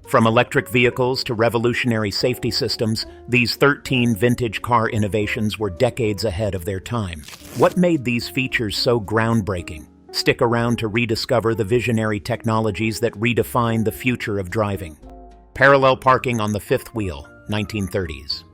From electric vehicles to revolutionary safety systems, these 13 vintage car innovations were decades ahead of their time. What made these features so groundbreaking? Stick around to rediscover the visionary technologies that redefined the future of driving. Parallel parking on the fifth wheel, 1930s.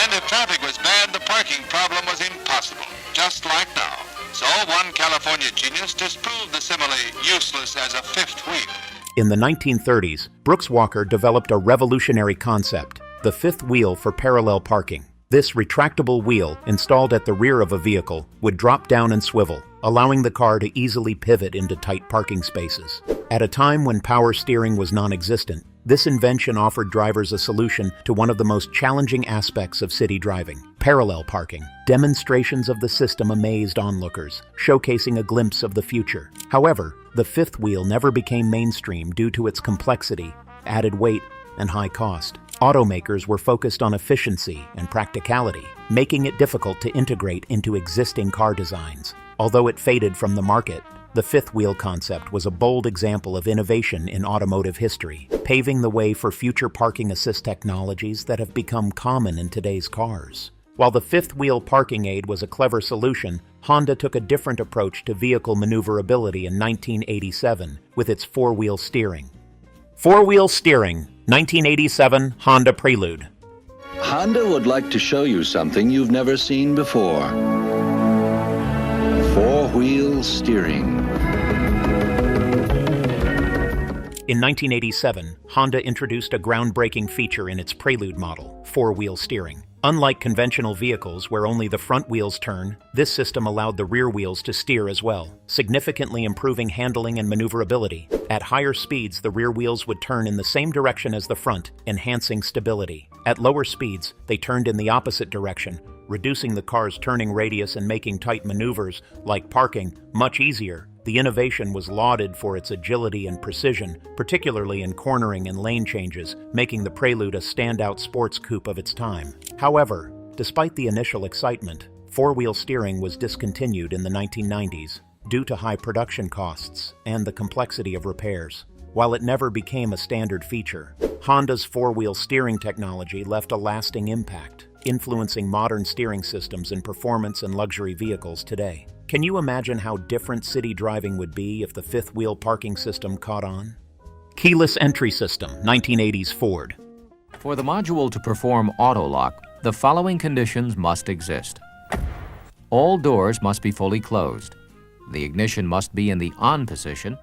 And if traffic was bad, the parking problem was impossible, just like now. So one California genius disproved the simile useless as a fifth wheel. In the 1930s, Brooks Walker developed a revolutionary concept, the fifth wheel for parallel parking. This retractable wheel, installed at the rear of a vehicle, would drop down and swivel, allowing the car to easily pivot into tight parking spaces. At a time when power steering was non-existent, this invention offered drivers a solution to one of the most challenging aspects of city driving: parallel parking. Demonstrations of the system amazed onlookers, showcasing a glimpse of the future. However, the fifth wheel never became mainstream due to its complexity, added weight, and high cost. Automakers were focused on efficiency and practicality, making it difficult to integrate into existing car designs. Although it faded from the market, the fifth wheel concept was a bold example of innovation in automotive history, paving the way for future parking assist technologies that have become common in today's cars. While the fifth wheel parking aid was a clever solution, Honda took a different approach to vehicle maneuverability in 1987 with its four-wheel steering. Four-wheel steering, 1987 Honda Prelude. Honda would like to show you something you've never seen before. Four-wheel steering. In 1987, Honda introduced a groundbreaking feature in its Prelude model, four-wheel steering. Unlike conventional vehicles where only the front wheels turn, this system allowed the rear wheels to steer as well, significantly improving handling and maneuverability. At higher speeds, the rear wheels would turn in the same direction as the front, enhancing stability. At lower speeds, they turned in the opposite direction, reducing the car's turning radius and making tight maneuvers, like parking, much easier. The innovation was lauded for its agility and precision, particularly in cornering and lane changes, making the Prelude a standout sports coupe of its time. However, despite the initial excitement, four-wheel steering was discontinued in the 1990s due to high production costs and the complexity of repairs. While it never became a standard feature, Honda's four-wheel steering technology left a lasting impact, influencing modern steering systems in performance and luxury vehicles today. Can you imagine how different city driving would be if the fifth-wheel parking system caught on? Keyless entry system, 1980s Ford. For the module to perform auto-lock, the following conditions must exist. All doors must be fully closed. The ignition must be in the on position.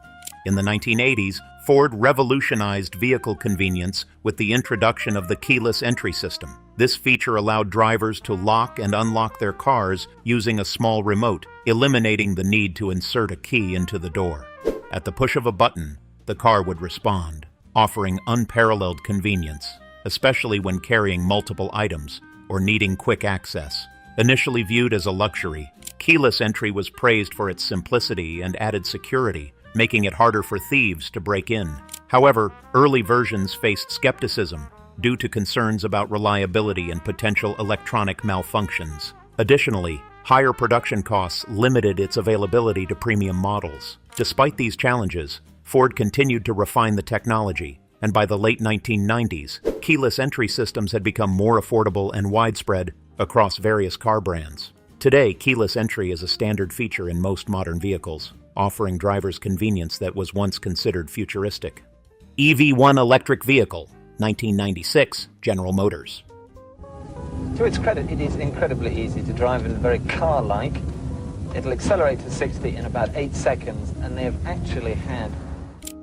In the 1980s, Ford revolutionized vehicle convenience with the introduction of the keyless entry system. This feature allowed drivers to lock and unlock their cars using a small remote, eliminating the need to insert a key into the door. At the push of a button, the car would respond, offering unparalleled convenience, especially when carrying multiple items or needing quick access. Initially viewed as a luxury, keyless entry was praised for its simplicity and added security, making it harder for thieves to break in. However, early versions faced skepticism due to concerns about reliability and potential electronic malfunctions. Additionally, higher production costs limited its availability to premium models. Despite these challenges, Ford continued to refine the technology, and by the late 1990s, keyless entry systems had become more affordable and widespread across various car brands. Today, keyless entry is a standard feature in most modern vehicles, offering drivers convenience that was once considered futuristic. EV1 electric vehicle, 1996, General Motors. To its credit, it is incredibly easy to drive and very car-like. It'll accelerate to 60 in about 8 seconds, and they have actually had...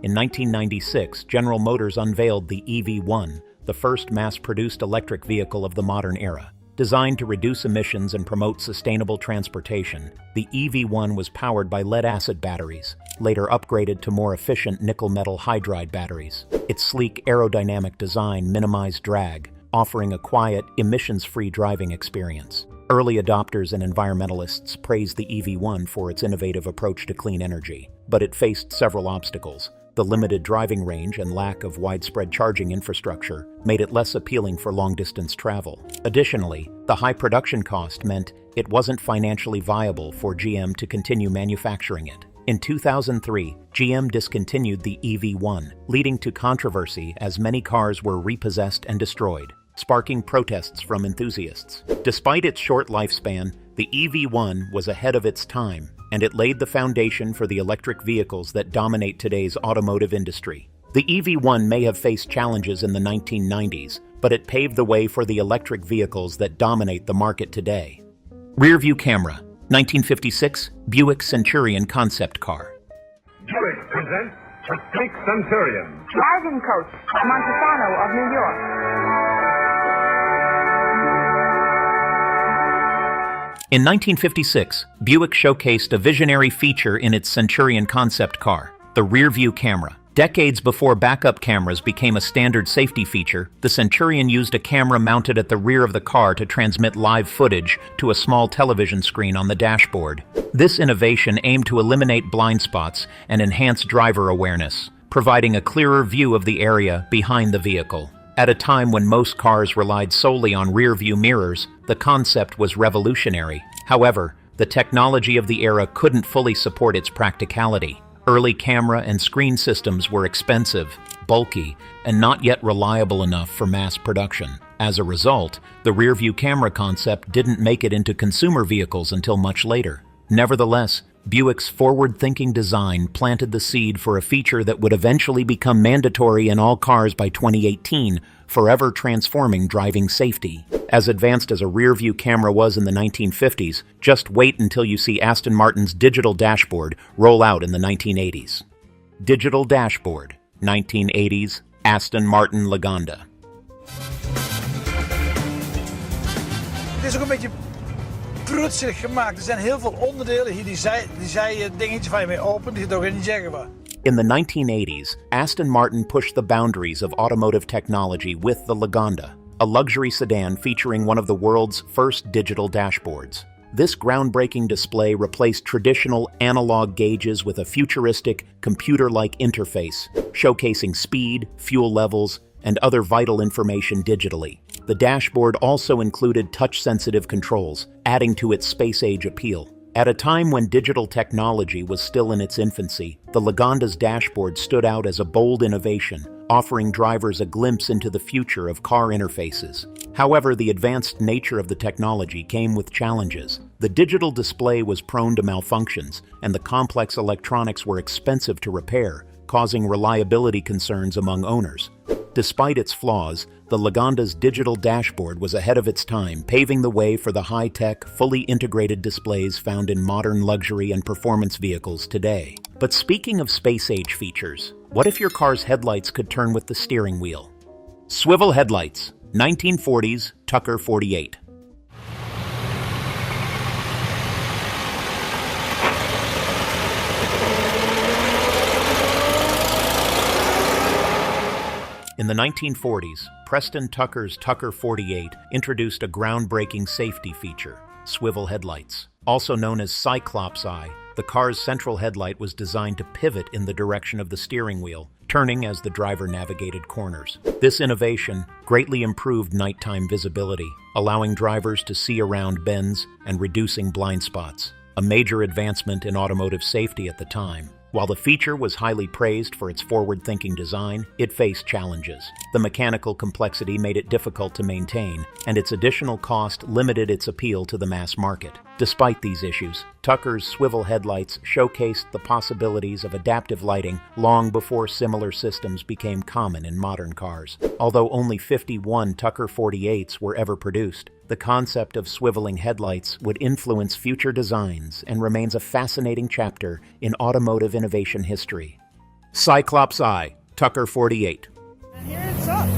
In 1996, General Motors unveiled the EV1, the first mass-produced electric vehicle of the modern era. Designed to reduce emissions and promote sustainable transportation, the EV1 was powered by lead-acid batteries, later upgraded to more efficient nickel-metal hydride batteries. Its sleek aerodynamic design minimized drag, offering a quiet, emissions-free driving experience. Early adopters and environmentalists praised the EV1 for its innovative approach to clean energy, but it faced several obstacles. The limited driving range and lack of widespread charging infrastructure made it less appealing for long-distance travel. Additionally, the high production cost meant it wasn't financially viable for GM to continue manufacturing it. In 2003, GM discontinued the EV1, leading to controversy as many cars were repossessed and destroyed, sparking protests from enthusiasts. Despite its short lifespan, the EV1 was ahead of its time, and it laid the foundation for the electric vehicles that dominate today's automotive industry. The EV1 may have faced challenges in the 1990s, but it paved the way for the electric vehicles that dominate the market today. Rear-view camera, 1956 Buick Centurion concept car. Buick presents the sleek Centurion. Wagon coach by Montesano of New York. In 1956, Buick showcased a visionary feature in its Centurion concept car, the rear-view camera. Decades before backup cameras became a standard safety feature, the Centurion used a camera mounted at the rear of the car to transmit live footage to a small television screen on the dashboard. This innovation aimed to eliminate blind spots and enhance driver awareness, providing a clearer view of the area behind the vehicle. At a time when most cars relied solely on rear-view mirrors, the concept was revolutionary. However, the technology of the era couldn't fully support its practicality. Early camera and screen systems were expensive, bulky, and not yet reliable enough for mass production. As a result, the rear-view camera concept didn't make it into consumer vehicles until much later. Nevertheless, Buick's forward-thinking design planted the seed for a feature that would eventually become mandatory in all cars by 2018, forever transforming driving safety. As advanced as a rear-view camera was in the 1950s, just wait until you see Aston Martin's digital dashboard roll out in the 1980s. Digital dashboard, 1980s, Aston Martin Lagonda. Het is ook een beetje prutserig gemaakt. Er zijn heel veel onderdelen hier, die zij dingetje van je mee opent, die je toch niet zeggen wat. In the 1980s, Aston Martin pushed the boundaries of automotive technology with the Lagonda, a luxury sedan featuring one of the world's first digital dashboards. This groundbreaking display replaced traditional analog gauges with a futuristic, computer-like interface, showcasing speed, fuel levels, and other vital information digitally. The dashboard also included touch-sensitive controls, adding to its space-age appeal. At a time when digital technology was still in its infancy, the Lagonda's dashboard stood out as a bold innovation, offering drivers a glimpse into the future of car interfaces. However, the advanced nature of the technology came with challenges. The digital display was prone to malfunctions, and the complex electronics were expensive to repair, causing reliability concerns among owners. Despite its flaws, the Lagonda's digital dashboard was ahead of its time, paving the way for the high-tech, fully integrated displays found in modern luxury and performance vehicles today. But speaking of space-age features, what if your car's headlights could turn with the steering wheel? Swivel Headlights, 1940s Tucker 48. In the 1940s, Preston Tucker's Tucker 48 introduced a groundbreaking safety feature, swivel headlights. Also known as Cyclops Eye, the car's central headlight was designed to pivot in the direction of the steering wheel, turning as the driver navigated corners. This innovation greatly improved nighttime visibility, allowing drivers to see around bends and reducing blind spots, a major advancement in automotive safety at the time. While the feature was highly praised for its forward-thinking design, it faced challenges. The mechanical complexity made it difficult to maintain, and its additional cost limited its appeal to the mass market. Despite these issues, Tucker's swivel headlights showcased the possibilities of adaptive lighting long before similar systems became common in modern cars. Although only 51 Tucker 48s were ever produced, the concept of swiveling headlights would influence future designs and remains a fascinating chapter in automotive innovation history. Cyclops Eye, Tucker 48. And here it's up.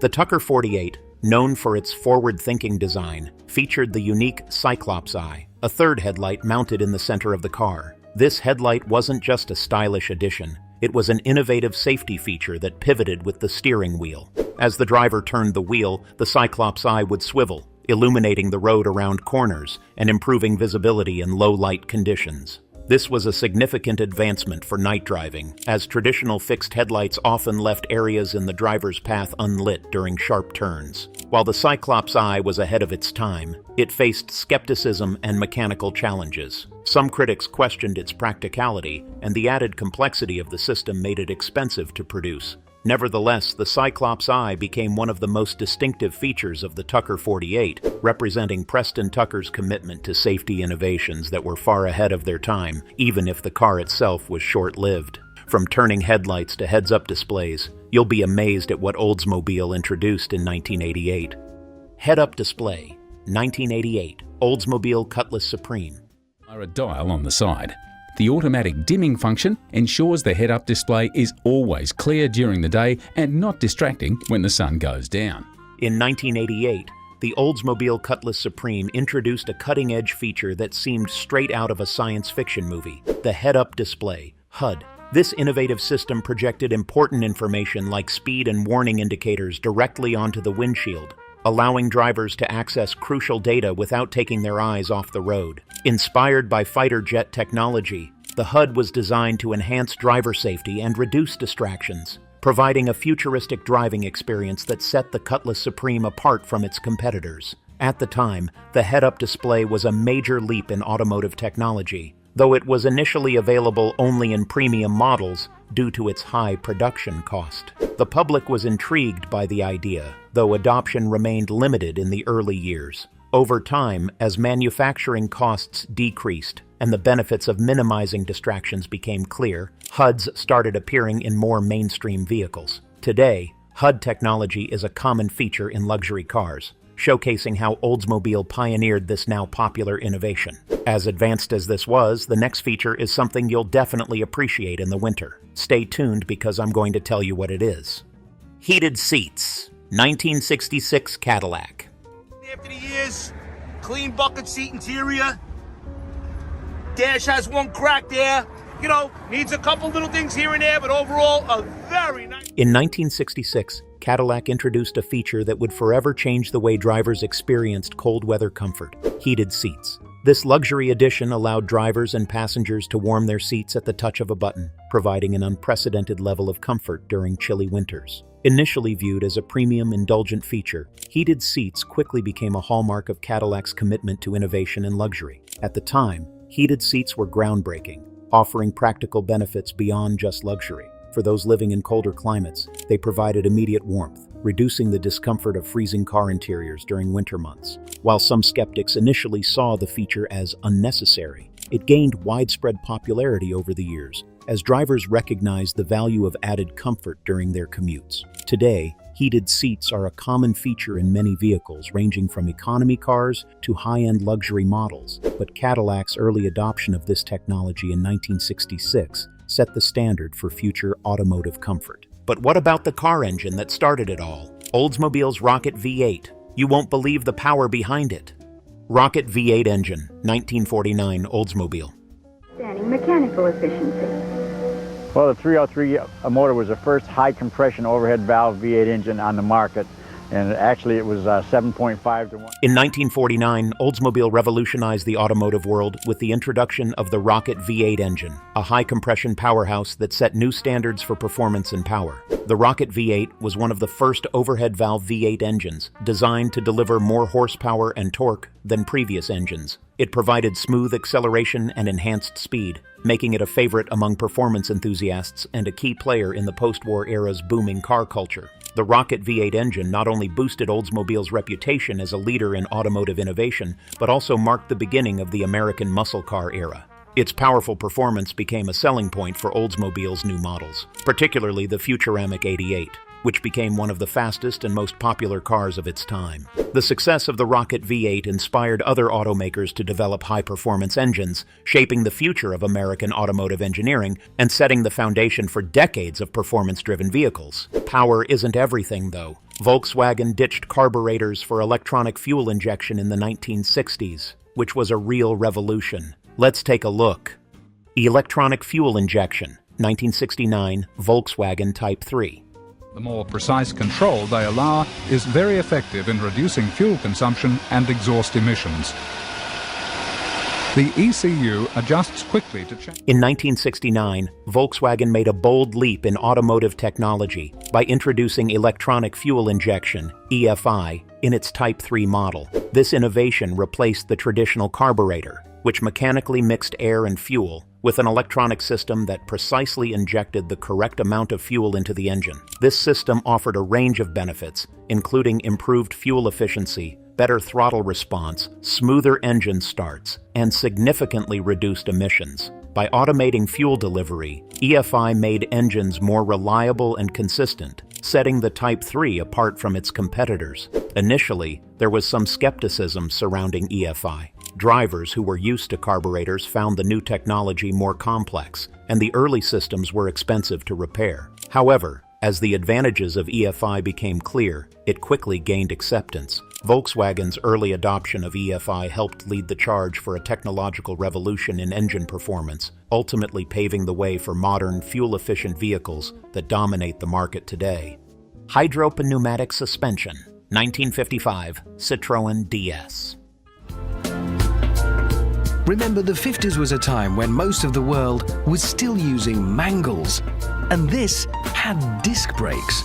The Tucker 48, known for its forward-thinking design, featured the unique Cyclops Eye, a third headlight mounted in the center of the car. This headlight wasn't just a stylish addition, it was an innovative safety feature that pivoted with the steering wheel. As the driver turned the wheel, the Cyclops Eye would swivel, illuminating the road around corners and improving visibility in low-light conditions. This was a significant advancement for night driving, as traditional fixed headlights often left areas in the driver's path unlit during sharp turns. While the Cyclops Eye was ahead of its time, it faced skepticism and mechanical challenges. Some critics questioned its practicality, and the added complexity of the system made it expensive to produce. Nevertheless, the Cyclops Eye became one of the most distinctive features of the Tucker 48, representing Preston Tucker's commitment to safety innovations that were far ahead of their time, even if the car itself was short-lived. From turning headlights to heads-up displays, you'll be amazed at what Oldsmobile introduced in 1988. Head-up display, 1988, Oldsmobile Cutlass Supreme. A dial on the side. The automatic dimming function ensures the head-up display is always clear during the day and not distracting when the sun goes down. In 1988, the Oldsmobile Cutlass Supreme introduced a cutting-edge feature that seemed straight out of a science fiction movie, the head-up display, HUD. This innovative system projected important information like speed and warning indicators directly onto the windshield, allowing drivers to access crucial data without taking their eyes off the road. Inspired by fighter jet technology, the HUD was designed to enhance driver safety and reduce distractions, providing a futuristic driving experience that set the Cutlass Supreme apart from its competitors. At the time, the head-up display was a major leap in automotive technology, though it was initially available only in premium models due to its high production cost. The public was intrigued by the idea, though adoption remained limited in the early years. Over time, as manufacturing costs decreased and the benefits of minimizing distractions became clear, HUDs started appearing in more mainstream vehicles. Today, HUD technology is a common feature in luxury cars, showcasing how Oldsmobile pioneered this now popular innovation. As advanced as this was, the next feature is something you'll definitely appreciate in the winter. Stay tuned because I'm going to tell you what it is. Heated seats, 1966 Cadillac. After the years, clean bucket seat interior. Dash has one crack there. You know, needs a couple little things here and there, but overall, a very nice... In 1966, Cadillac introduced a feature that would forever change the way drivers experienced cold weather comfort: heated seats. This luxury addition allowed drivers and passengers to warm their seats at the touch of a button, providing an unprecedented level of comfort during chilly winters. Initially viewed as a premium, indulgent feature, heated seats quickly became a hallmark of Cadillac's commitment to innovation and luxury. At the time, heated seats were groundbreaking, offering practical benefits beyond just luxury. For those living in colder climates, they provided immediate warmth, reducing the discomfort of freezing car interiors during winter months. While some skeptics initially saw the feature as unnecessary, it gained widespread popularity over the years, as drivers recognized the value of added comfort during their commutes. Today, heated seats are a common feature in many vehicles, ranging from economy cars to high-end luxury models. But Cadillac's early adoption of this technology in 1966 set the standard for future automotive comfort. But what about the car engine that started it all? Oldsmobile's Rocket V8. You won't believe the power behind it. Rocket V8 engine, 1949 Oldsmobile. Standing mechanical efficiency. Well, the 303 motor was the first high-compression overhead valve V8 engine on the market, and actually it was 7.5 to 1. In 1949, Oldsmobile revolutionized the automotive world with the introduction of the Rocket V8 engine, a high-compression powerhouse that set new standards for performance and power. The Rocket V8 was one of the first overhead valve V8 engines, designed to deliver more horsepower and torque than previous engines. It provided smooth acceleration and enhanced speed, making it a favorite among performance enthusiasts and a key player in the post-war era's booming car culture. The Rocket V8 engine not only boosted Oldsmobile's reputation as a leader in automotive innovation, but also marked the beginning of the American muscle car era. Its powerful performance became a selling point for Oldsmobile's new models, particularly the Futuramic 88, which became one of the fastest and most popular cars of its time. The success of the Rocket V8 inspired other automakers to develop high-performance engines, shaping the future of American automotive engineering and setting the foundation for decades of performance-driven vehicles. Power isn't everything, though. Volkswagen ditched carburetors for electronic fuel injection in the 1960s, which was a real revolution. Let's take a look. Electronic fuel injection, 1969 Volkswagen Type 3. The more precise control they allow is very effective in reducing fuel consumption and exhaust emissions. The ECU adjusts quickly to change. In 1969, Volkswagen made a bold leap in automotive technology by introducing electronic fuel injection, EFI, in its Type 3 model. This innovation replaced the traditional carburetor, which mechanically mixed air and fuel, with an electronic system that precisely injected the correct amount of fuel into the engine. This system offered a range of benefits, including improved fuel efficiency, better throttle response, smoother engine starts, and significantly reduced emissions. By automating fuel delivery, EFI made engines more reliable and consistent, setting the Type 3 apart from its competitors. Initially, there was some skepticism surrounding EFI. Drivers who were used to carburetors found the new technology more complex, and the early systems were expensive to repair. However, as the advantages of EFI became clear, it quickly gained acceptance. Volkswagen's early adoption of EFI helped lead the charge for a technological revolution in engine performance, ultimately paving the way for modern, fuel-efficient vehicles that dominate the market today. Hydrop and pneumatic suspension, 1955, Citroën DS. Remember, the 50s was a time when most of the world was still using mangles, and this had disc brakes.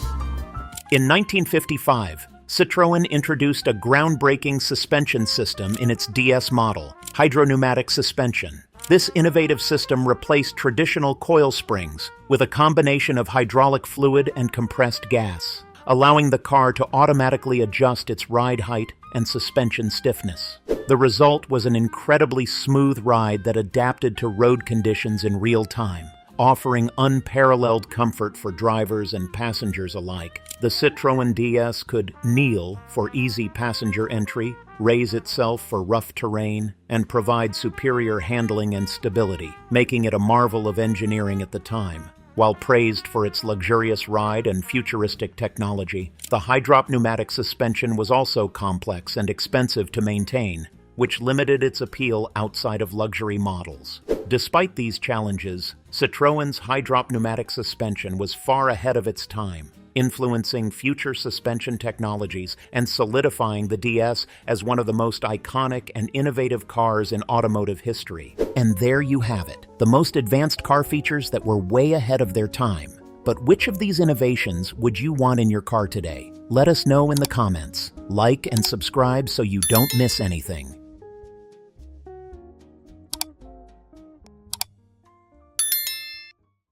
In 1955, Citroën introduced a groundbreaking suspension system in its DS model, hydropneumatic suspension. This innovative system replaced traditional coil springs with a combination of hydraulic fluid and compressed gas, allowing the car to automatically adjust its ride height and suspension stiffness. The result was an incredibly smooth ride that adapted to road conditions in real time, offering unparalleled comfort for drivers and passengers alike. The Citroën DS could kneel for easy passenger entry, raise itself for rough terrain, and provide superior handling and stability, making it a marvel of engineering at the time. While praised for its luxurious ride and futuristic technology, the Hydrop pneumatic suspension was also complex and expensive to maintain, which limited its appeal outside of luxury models. Despite these challenges, Citroën's Hydrop pneumatic suspension was far ahead of its time, influencing future suspension technologies and solidifying the DS as one of the most iconic and innovative cars in automotive history. And there you have it, the most advanced car features that were way ahead of their time. But which of these innovations would you want in your car today? Let us know in the comments. Like and subscribe so you don't miss anything.